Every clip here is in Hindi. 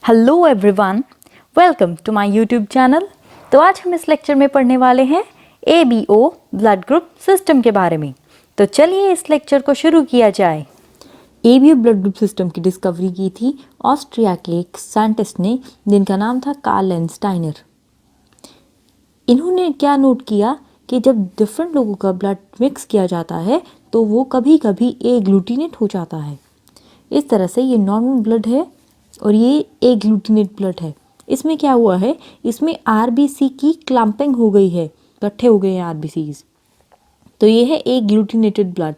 Hello everyone, welcome to my YouTube channel. तो आज हम इस लेक्चर में पढ़ने वाले हैं ABO ब्लड ग्रुप सिस्टम के बारे में। तो चलिए इस लेक्चर को शुरू किया जाए। ABO ब्लड ग्रुप सिस्टम की डिस्कवरी की थी ऑस्ट्रिया के एक साइंटिस्ट ने जिनका नाम था कार्ल लैंडस्टाइनर। इन्होंने क्या नोट किया कि जब डिफरेंट लोगों का ब्लड मिक्स किया जाता है तो वो कभी कभी एग्लूटिनेट हो जाता है। इस तरह से ये नॉर्मल ब्लड है और ये एग्लूटिनेट ब्लड है। इसमें क्या हुआ है, इसमें आरबीसी की क्लम्पिंग हो गई है, इकट्ठे हो गए हैं आरबीसीज। तो ये है एग्लूटिनेटेड ब्लड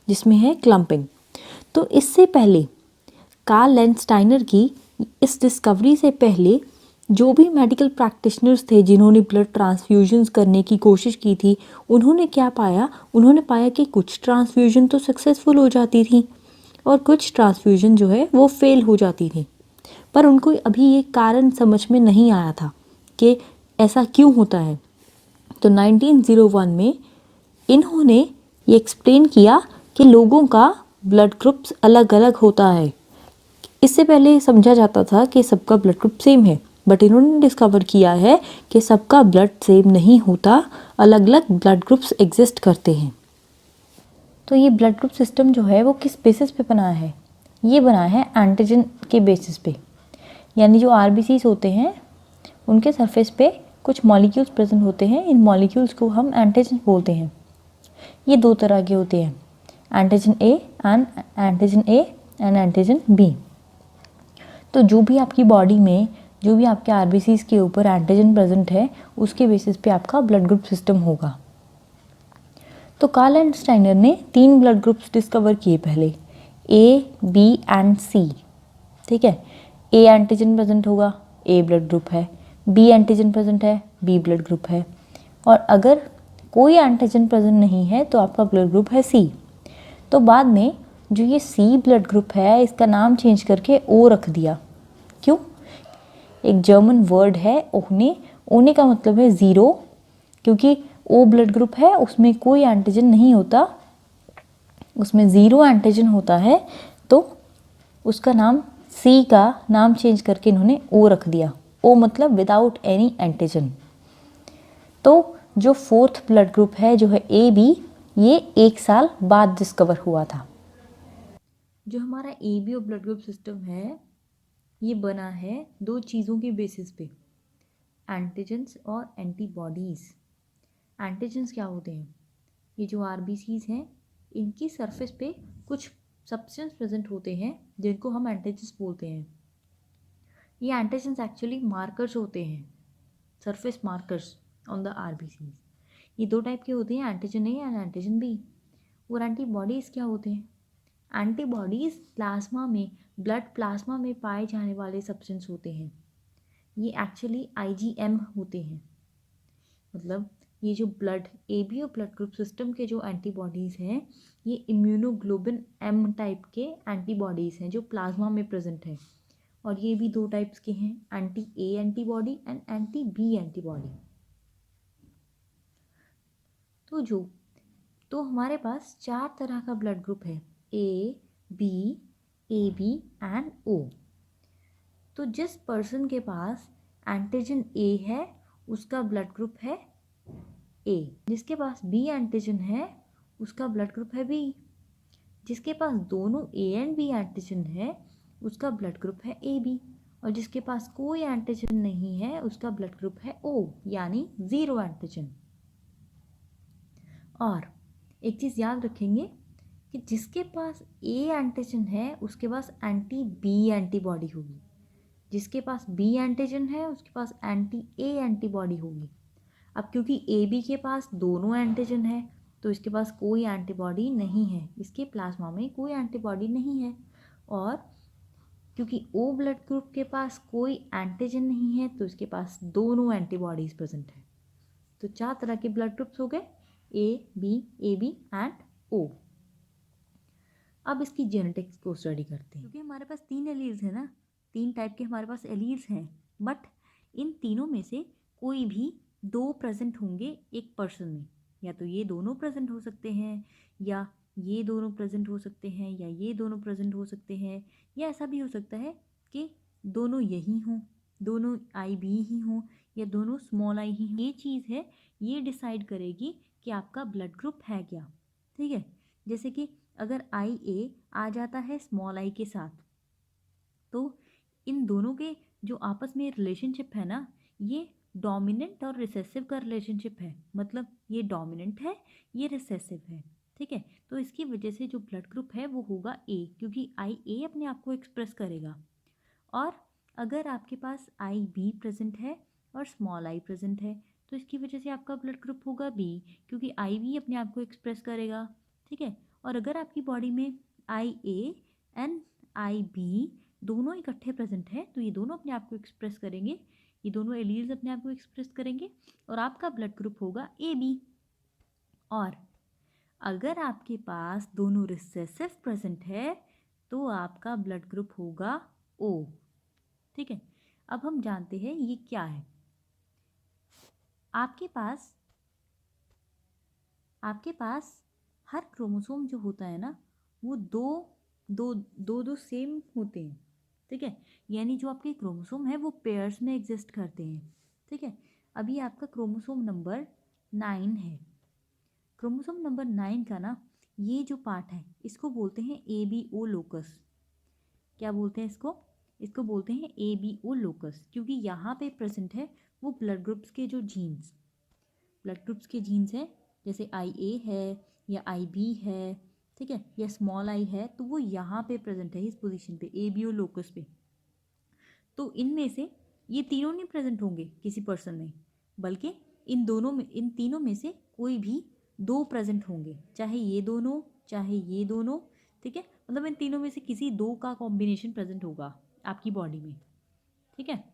जिसमें है क्लम्पिंग। तो इससे पहले कार्ल लैंडस्टाइनर की इस डिस्कवरी से पहले जो भी मेडिकल प्रैक्टिशनर्स थे जिन्होंने ब्लड ट्रांसफ्यूजन्स करने की कोशिश की थी, उन्होंने क्या पाया, उन्होंने पाया कि कुछ ट्रांसफ्यूजन तो सक्सेसफुल हो जाती थी और कुछ ट्रांसफ्यूजन जो है वो फेल हो जाती थी। पर उनको अभी ये कारण समझ में नहीं आया था कि ऐसा क्यों होता है। तो 1901 में इन्होंने ये एक्सप्लेन किया कि लोगों का ब्लड ग्रुप्स अलग अलग होता है। इससे पहले समझा जाता था कि सबका ब्लड ग्रुप सेम है, बट इन्होंने डिस्कवर किया है कि सबका ब्लड सेम नहीं होता, अलग अलग ब्लड ग्रुप्स एग्जिस्ट करते हैं। तो ये ब्लड ग्रुप सिस्टम जो है वो किस बेसिस पे बना है? ये बना है एंटीजन के बेसिस पे। यानी जो आरबीसीज होते हैं उनके सरफेस पे कुछ मॉलिक्यूल्स प्रेजेंट होते हैं। इन मॉलिक्यूल्स को हम एंटीजन बोलते हैं। ये दो तरह के होते हैं, antigen A and antigen B. तो जो भी आपकी बॉडी में, जो भी आपके आरबीसीज के ऊपर एंटीजन प्रेजेंट है, उसके बेसिस पे आपका ब्लड ग्रुप सिस्टम होगा। तो कार्ल लैंडस्टाइनर ने 3 ब्लड ग्रुप्स डिस्कवर किए पहले, ए, बी एंड सी। ठीक है, ए एंटीजन प्रेजेंट होगा, ए ब्लड ग्रुप है। बी एंटीजन प्रेजेंट है, बी ब्लड ग्रुप है। और अगर कोई एंटीजन प्रेजेंट नहीं है तो आपका ब्लड ग्रुप है सी। तो बाद में जो ये सी ब्लड ग्रुप है इसका नाम चेंज करके ओ रख दिया। क्यों? एक जर्मन वर्ड है ओने। ओने का मतलब है ज़ीरो, क्योंकि ओ ब्लड ग्रुप है उसमें कोई एंटीजन नहीं होता, उसमें ज़ीरो एंटीजन होता है। तो उसका नाम, सी का नाम चेंज करके इन्होंने ओ रख दिया। ओ मतलब विदाउट एनी एंटीजन। तो जो 4th ब्लड ग्रुप है जो है ए बी, ये 1 साल बाद डिस्कवर हुआ था। जो हमारा एबीओ ब्लड ग्रुप सिस्टम है ये बना है 2 चीज़ों की बेसिस पे, एंटीजन्स और एंटीबॉडीज़। एंटीजन्स क्या होते हैं? ये जो आरबीसीज हैं इनकी सरफेस पे कुछ सब्सटेंस प्रेजेंट होते हैं जिनको हम एंटीजन्स बोलते हैं। ये एंटीजन्स एक्चुअली मार्कर्स होते हैं, surface markers on the RBCs. ये 2 टाइप के होते हैं, antigen A and antigen B. और एंटीबॉडीज़ क्या होते हैं? एंटीबॉडीज़ प्लाज्मा में, ब्लड प्लाज्मा में पाए जाने वाले सब्सटेंस होते हैं। ये एक्चुअली आईजीएम होते हैं। मतलब ये जो blood ABO blood group system के जो एंटीबॉडीज़ हैं ये इम्यूनोग्लोबिन एम टाइप के एंटीबॉडीज़ हैं जो प्लाज्मा में प्रेजेंट है। और ये भी 2 टाइप्स के हैं, anti A antibody and anti B antibody. तो हमारे पास 4 तरह का ब्लड ग्रुप है, ए बी एंड ओ। तो जिस पर्सन के पास एंटीजन ए है उसका ब्लड ग्रुप है ए, जिसके पास बी एंटीजन है उसका ब्लड ग्रुप है बी, जिसके पास दोनों ए एंड बी एंटीजन है उसका ब्लड ग्रुप है ए बी, और जिसके पास कोई एंटीजन नहीं है उसका ब्लड ग्रुप है ओ, यानी 0 एंटीजन। और एक चीज़ याद रखेंगे कि जिसके पास ए एंटीजन है उसके पास एंटी बी एंटीबॉडी होगी, जिसके पास बी एंटीजन है उसके पास एंटी ए एंटीबॉडी होगी। अब क्योंकि ए बी के पास दोनों एंटीजन है तो इसके पास कोई एंटीबॉडी नहीं है, इसके प्लाज्मा में कोई एंटीबॉडी नहीं है। और क्योंकि ओ ब्लड ग्रुप के पास कोई एंटीजन नहीं है तो इसके पास दोनों एंटीबॉडीज प्रेजेंट है। तो 4 तरह के ब्लड ग्रुप्स हो गए, ए बी एंड ओ। अब इसकी जेनेटिक्स को स्टडी करते हैं। क्योंकि हमारे पास 3 एलील्स हैं ना, 3 टाइप के हमारे पास एलील्स हैं, बट इन तीनों में से कोई भी 2 प्रेजेंट होंगे एक पर्सन में। या तो ये दोनों प्रेजेंट हो सकते हैं, या ये दोनों प्रेजेंट हो सकते हैं, या ये दोनों प्रेजेंट हो सकते हैं, या ऐसा भी हो सकता है कि दोनों यही हों, दोनों आई बी ही हों या दोनों स्मॉल आई ही, ये चीज़ है ये डिसाइड करेगी कि आपका ब्लड ग्रुप है क्या। ठीक है, जैसे कि अगर आई ए आ जाता है स्मॉल आई के साथ, तो इन दोनों के जो आपस में रिलेशनशिप है ना, ये डोमिनेंट और रिसेसिव का रिलेशनशिप है। मतलब ये डोमिनेंट है, ये रिसेसिव है। ठीक है, तो इसकी वजह से जो ब्लड ग्रुप है वो होगा ए, क्योंकि आई ए अपने आप को एक्सप्रेस करेगा। और अगर आपके पास आई बी प्रेजेंट है और स्मॉल आई प्रेजेंट है, तो इसकी वजह से आपका ब्लड ग्रुप होगा बी, क्योंकि आई बी अपने आप को एक्सप्रेस करेगा। ठीक है, और अगर आपकी बॉडी में आई ए एंड आई बी दोनों इकट्ठे प्रेजेंट हैं, तो ये दोनों अपने आप को एक्सप्रेस करेंगे, ये दोनों एलील्स अपने आप को एक्सप्रेस करेंगे और आपका ब्लड ग्रुप होगा ए बी। और अगर आपके पास दोनों रिसेसिव प्रेजेंट है तो आपका ब्लड ग्रुप होगा ओ। ठीक है, अब हम जानते हैं ये क्या है। आपके पास हर क्रोमोसोम जो होता है ना, वो दो दो दो दो सेम होते हैं। ठीक है, यानी जो आपके क्रोमोसोम है वो पेयर्स में एग्जिस्ट करते हैं। ठीक है, अभी आपका क्रोमोसोम नंबर 9 है। क्रोमोसोम नंबर 9 का ना ये जो पार्ट है इसको बोलते हैं ए बी ओ लोकस। क्या बोलते हैं इसको? इसको बोलते हैं ए बी ओ लोकस, क्योंकि यहाँ पे प्रेजेंट है वो ब्लड ग्रुप्स के जो जीन्स, ब्लड ग्रुप्स के जीन्स हैं, जैसे आई ए है या आई बी है, ठीक है, या स्मॉल आई है, तो वो यहाँ पे प्रेजेंट है इस पोजीशन पे ए बी ओ लोकस पे। तो इनमें से ये तीनों नहीं प्रेजेंट होंगे किसी पर्सन में, बल्कि इन तीनों में से कोई भी दो प्रेजेंट होंगे, चाहे ये दोनों चाहे ये दोनों। ठीक है, मतलब इन तीनों में से किसी दो का कॉम्बिनेशन प्रेजेंट होगा आपकी बॉडी में। ठीक है,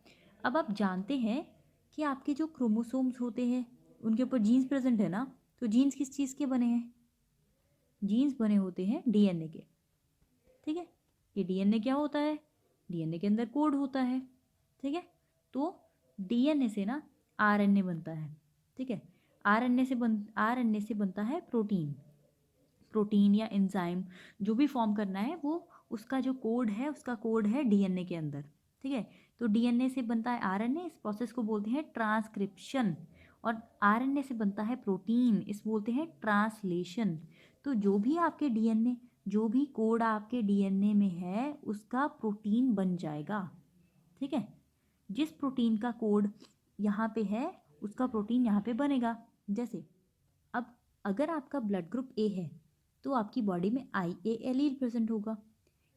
अब आप जानते हैं कि आपके जो क्रोमोसोम्स होते हैं उनके ऊपर जीन्स प्रेजेंट है ना, तो जीन्स किस चीज़ के बने हैं? जीन्स बने होते हैं डीएनए के। ठीक है, ये डीएनए क्या होता है? डीएनए के अंदर कोड होता है। ठीक है, तो डीएनए से ना आरएनए बनता है। ठीक है, आरएनए से बनता है प्रोटीन। प्रोटीन या एंजाइम जो भी फॉर्म करना है वो उसका जो कोड है उसका कोड है डीएनए के अंदर। ठीक है, तो डीएनए से बनता है आरएनए, इस प्रोसेस को बोलते हैं ट्रांसक्रिप्शन। और आरएनए से बनता है प्रोटीन, इस बोलते हैं ट्रांसलेशन। तो जो भी कोड आपके डीएनए में है उसका प्रोटीन बन जाएगा। ठीक है, जिस प्रोटीन का कोड यहाँ पे है उसका प्रोटीन यहाँ पे बनेगा। जैसे अब अगर आपका ब्लड ग्रुप ए है तो आपकी बॉडी में आई ए एलील प्रेजेंट होगा।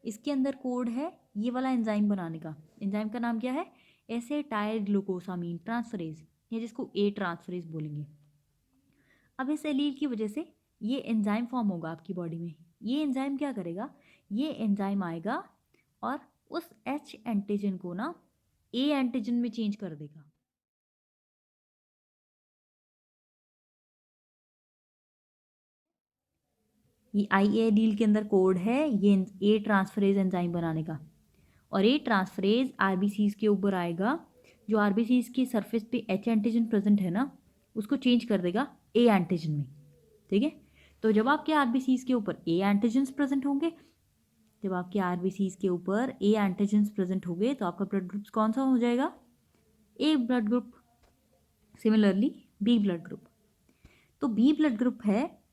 इसके अंदर कोड है ये वाला एंजाइम बनाने का। एंजाइम का नाम क्या है? एसेटाइल ग्लूकोसामीन ट्रांसफरेज, या जिसको ए ट्रांसफरेज बोलेंगे। अब इस एलील की वजह से ये एंजाइम फॉर्म होगा आपकी बॉडी में। ये एंजाइम क्या करेगा? ये एंजाइम आएगा और उस एच एंटीजन को ना ए एंटीजन में चेंज कर देगा। ये आई ए एलील के अंदर कोड है ये ए ट्रांसफरेज एंजाइम बनाने का, और ए ट्रांसफरेज आरबीसीज के ऊपर आएगा। जो आरबीसीज की सरफेस पे एच एंटीजन प्रेजेंट है ना उसको चेंज कर देगा ए एंटीजन में। ठीक है, तो जब आपके आरबीसीज के ऊपर ए एंटीजन्स प्रेजेंट होंगे, जब आपके आरबीसीज के ऊपर ए एंटीजन्स प्रेजेंट होंगे तो आपका ब्लड ग्रुप कौन सा हो जाएगा? A blood group. Similarly B blood group, तो बी ब्लड ग्रुप है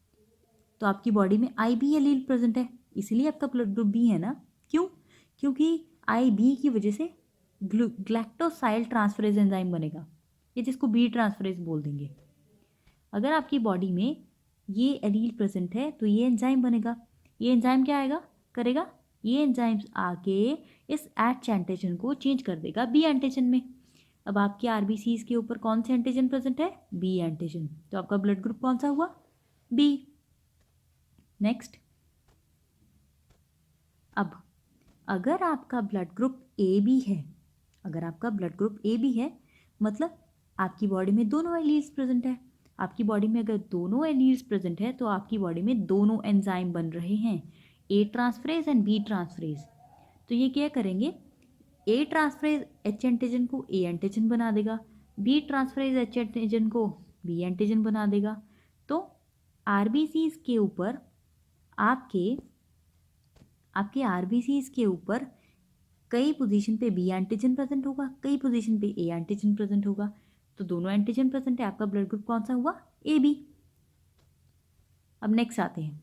तो आपकी बॉडी में आई बी एलील प्रेजेंट है, इसीलिए आपका ब्लड ग्रुप बी है ना। क्यों? क्योंकि आई बी की वजह से ग्लैक्टोसाइल ट्रांसफरेज एंजाइम बनेगा, ये जिसको बी ट्रांसफरेज बोल देंगे। अगर आपकी बॉडी में ये एलील प्रेजेंट है तो ये एंजाइम बनेगा। ये एंजाइम क्या आएगा करेगा? ये एंजाइम आके इस एच एंटीजन को चेंज कर देगा बी एंटीजन में। अब आपके आरबीसीज के ऊपर कौन से एंटीजन प्रेजेंट है? बी एंटीजन, तो आपका ब्लड ग्रुप कौन सा हुआ? बी। नेक्स्ट, अब अगर आपका ब्लड ग्रुप ए बी है, अगर आपका ब्लड ग्रुप ए बी है मतलब आपकी बॉडी में दोनों एलील्स प्रेजेंट है। आपकी बॉडी में अगर दोनों एलील्स प्रेजेंट है तो आपकी बॉडी में दोनों एंजाइम बन रहे हैं, ए ट्रांसफरेज एंड बी ट्रांसफरेज। तो ये क्या करेंगे? ए ट्रांसफरेज एच एंटीजन को ए एंटीजन बना देगा, बी ट्रांसफरेज एच एंटीजन को बी एंटीजन बना देगा। तो आरबीसीज के ऊपर आपके आरबीसीज के ऊपर कई पोजीशन पे बी एंटीजन प्रेजेंट होगा, कई पोजीशन पे ए एंटीजन प्रेजेंट होगा, तो दोनों एंटीजन प्रेजेंट है, आपका ब्लड ग्रुप कौन सा हुआ? A B. अब नेक्स्ट आते हैं,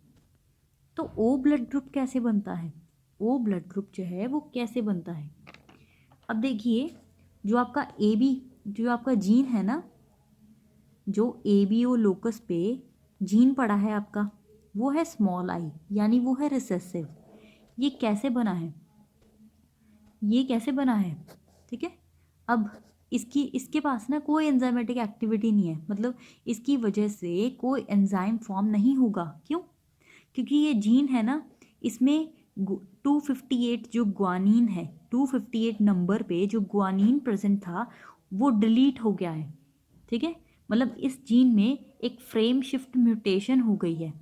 तो ओ ब्लड ग्रुप कैसे बनता है? ओ ब्लड ग्रुप जो है वो कैसे बनता है? अब देखिए, जो आपका ए बी, जो आपका जीन है ना, जो ए बी ओ लोकस पे जीन पड़ा है आपका, वो है स्मॉल आई, यानी वो है रिसेसिव। ये कैसे बना है? ये कैसे बना है? ठीक है, अब इसके पास ना कोई एंजाइमेटिक एक्टिविटी नहीं है, मतलब इसकी वजह से कोई एंजाइम फॉर्म नहीं होगा। क्यों? क्योंकि ये जीन है ना, इसमें 258 जो ग्वानिन है, 258 नंबर पे जो ग्वानिन प्रेजेंट था वो डिलीट हो गया है। ठीक है, मतलब इस जीन में एक फ्रेम शिफ्ट म्यूटेशन हो गई है।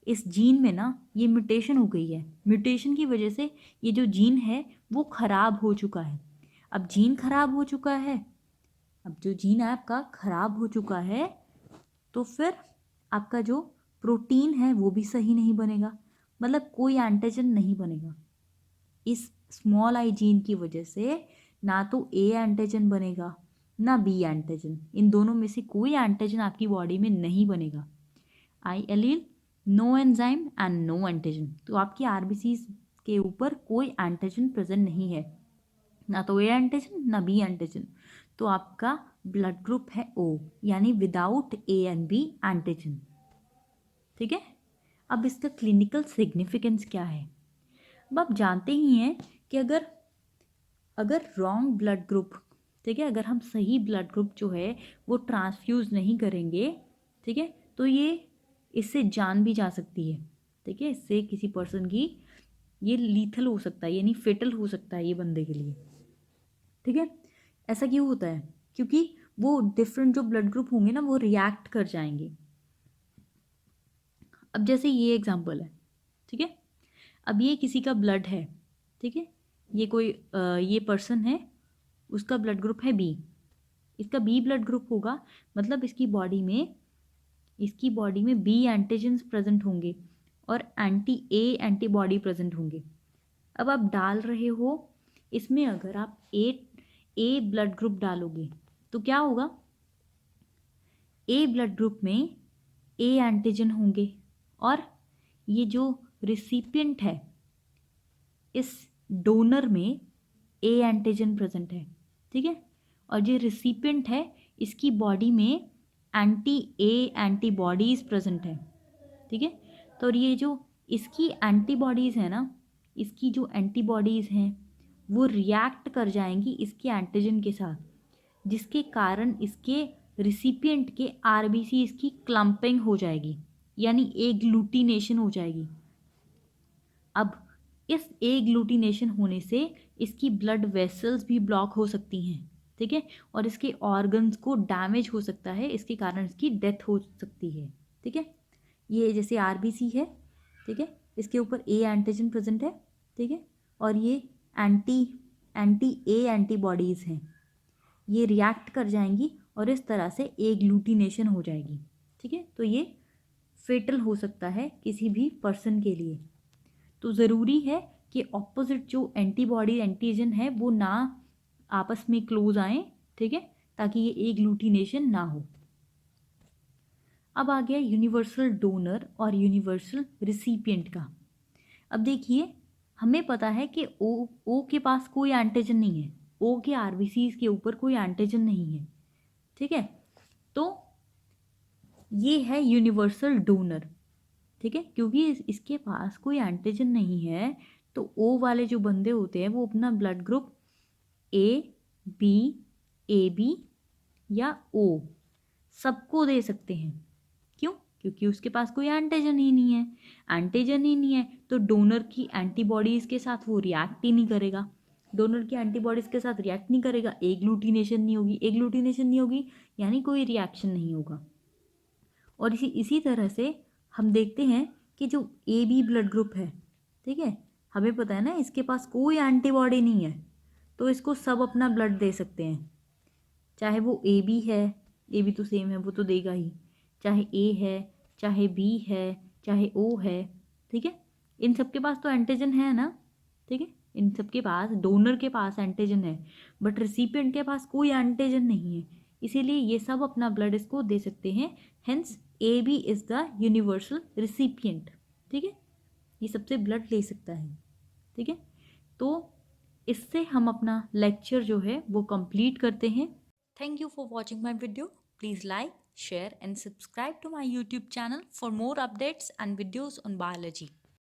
इस जीन में ना ये म्यूटेशन हो गई है, म्यूटेशन की वजह से ये जो जीन है वो खराब हो चुका है। अब जीन खराब हो चुका है, अब जो जीन आपका खराब हो चुका है, तो फिर आपका जो प्रोटीन है वो भी सही नहीं बनेगा, मतलब कोई एंटीजन नहीं बनेगा। इस स्मॉल आई जीन की वजह से ना तो ए एंटीजन बनेगा ना बी एंटीजन, इन दोनों में से कोई एंटीजन आपकी बॉडी में नहीं बनेगा। I allele, no enzyme and no antigen, तो आपकी आरबीसीज के ऊपर कोई एंटीजन प्रेजेंट नहीं है, ना तो ए एंटीजन ना बी एंटीजन, तो आपका ब्लड ग्रुप है ओ, यानी without A and B antigen. ठीक है, अब इसका क्लिनिकल सिग्निफिकेंस क्या है? अब आप जानते ही हैं कि अगर रॉन्ग ब्लड ग्रुप, ठीक है, अगर हम सही ब्लड ग्रुप जो है वो ट्रांसफ्यूज नहीं करेंगे, ठीक है, तो ये इससे जान भी जा सकती है। ठीक है, इससे किसी पर्सन की ये लीथल हो सकता है, यानी फेटल हो सकता है ये बंदे के लिए। ठीक है, ऐसा क्यों होता है? क्योंकि वो डिफरेंट जो ब्लड ग्रुप होंगे ना वो रिएक्ट कर जाएंगे। अब जैसे ये एग्जांपल है, ठीक है, अब ये किसी का ब्लड है, ठीक है, ये कोई ये पर्सन है, उसका ब्लड ग्रुप है बी, इसका बी ब्लड ग्रुप होगा, मतलब इसकी बॉडी में बी एंटीजेंस प्रेजेंट होंगे और एंटी ए एंटीबॉडी प्रेजेंट होंगे। अब आप डाल रहे हो इसमें, अगर आप ए ब्लड ग्रुप डालोगे तो क्या होगा? ए ब्लड ग्रुप में ए एंटीजन होंगे और ये जो रिसिपिएंट है, इस डोनर में ए एंटीजन प्रेजेंट है। ठीक है, और जो रिसिपिएंट है इसकी बॉडी में एंटी ए एंटीबॉडीज प्रेजेंट है। ठीक है, तो ये जो इसकी एंटीबॉडीज है ना, इसकी जो एंटीबॉडीज हैं वो रिएक्ट कर जाएंगी इसके एंटीजन के साथ, जिसके कारण इसके रिसिपिएंट के आरबीसी इसकी क्लम्पिंग हो जाएगी, यानी एग्लूटिनेशन हो जाएगी। अब इस एग्लूटिनेशन होने से इसकी ब्लड वेसल्स भी ब्लॉक हो सकती हैं। ठीक है, और इसके ऑर्गन्स को डैमेज हो सकता है, इसके कारण इसकी डेथ हो सकती है। ठीक है, ये जैसे आरबीसी है, ठीक है, इसके ऊपर ए एंटीजन प्रेजेंट है, ठीक है, और ये एंटी ए एंटीबॉडीज़ हैं, ये रिएक्ट कर जाएंगी और इस तरह से एग्लूटिनेशन हो जाएगी। ठीक है, तो ये फेटल हो सकता है किसी भी पर्सन के लिए। तो ज़रूरी है कि ऑपोजिट जो एंटीबॉडी एंटीजन है वो ना आपस में क्लोज आए, ठीक है, ताकि ये एग्लूटिनेशन ना हो। अब आ गया यूनिवर्सल डोनर और यूनिवर्सल रिसिपिएंट का। अब देखिए, हमें पता है कि ओ के पास कोई एंटीजन नहीं है, ओ के आरबीसीज के ऊपर कोई एंटीजन नहीं है। ठीक है, तो ये है यूनिवर्सल डोनर। ठीक है, क्योंकि इसके पास कोई एंटीजन नहीं है, तो ओ वाले जो बंदे होते हैं वो अपना ब्लड ग्रुप ए बी या ओ सबको दे सकते हैं। क्यों? क्योंकि उसके पास कोई एंटीजन ही नहीं है। एंटीजन ही नहीं है तो डोनर की एंटीबॉडीज़ के साथ वो रिएक्ट ही नहीं करेगा, डोनर की एंटीबॉडीज़ के साथ रिएक्ट नहीं करेगा, एग्लूटिनेशन नहीं होगी, एग्लूटिनेशन नहीं होगी यानी कोई रिएक्शन नहीं होगा। और इसी तरह से हम देखते हैं कि जो ए बी ब्लड ग्रुप है, ठीक है, हमें पता है ना इसके पास कोई एंटीबॉडी नहीं है, तो इसको सब अपना ब्लड दे सकते हैं, चाहे वो ए बी है, ए बी तो सेम है वो तो देगा ही, चाहे ए है, चाहे बी है, चाहे ओ है। ठीक है, इन सब के पास तो एंटीजन है ना। ठीक है, इन सब के पास, डोनर के पास एंटीजन है बट रिसिपिएंट के पास कोई एंटीजन नहीं है, इसीलिए ये सब अपना ब्लड इसको दे सकते हैं। Hence A B is the universal recipient. ठीक है, ये सबसे ब्लड ले सकता है। ठीक है, तो इससे हम अपना लेक्चर जो है वो कंप्लीट करते हैं। Thank you for watching my video. Please like, share and subscribe to my YouTube channel for more updates and videos on biology.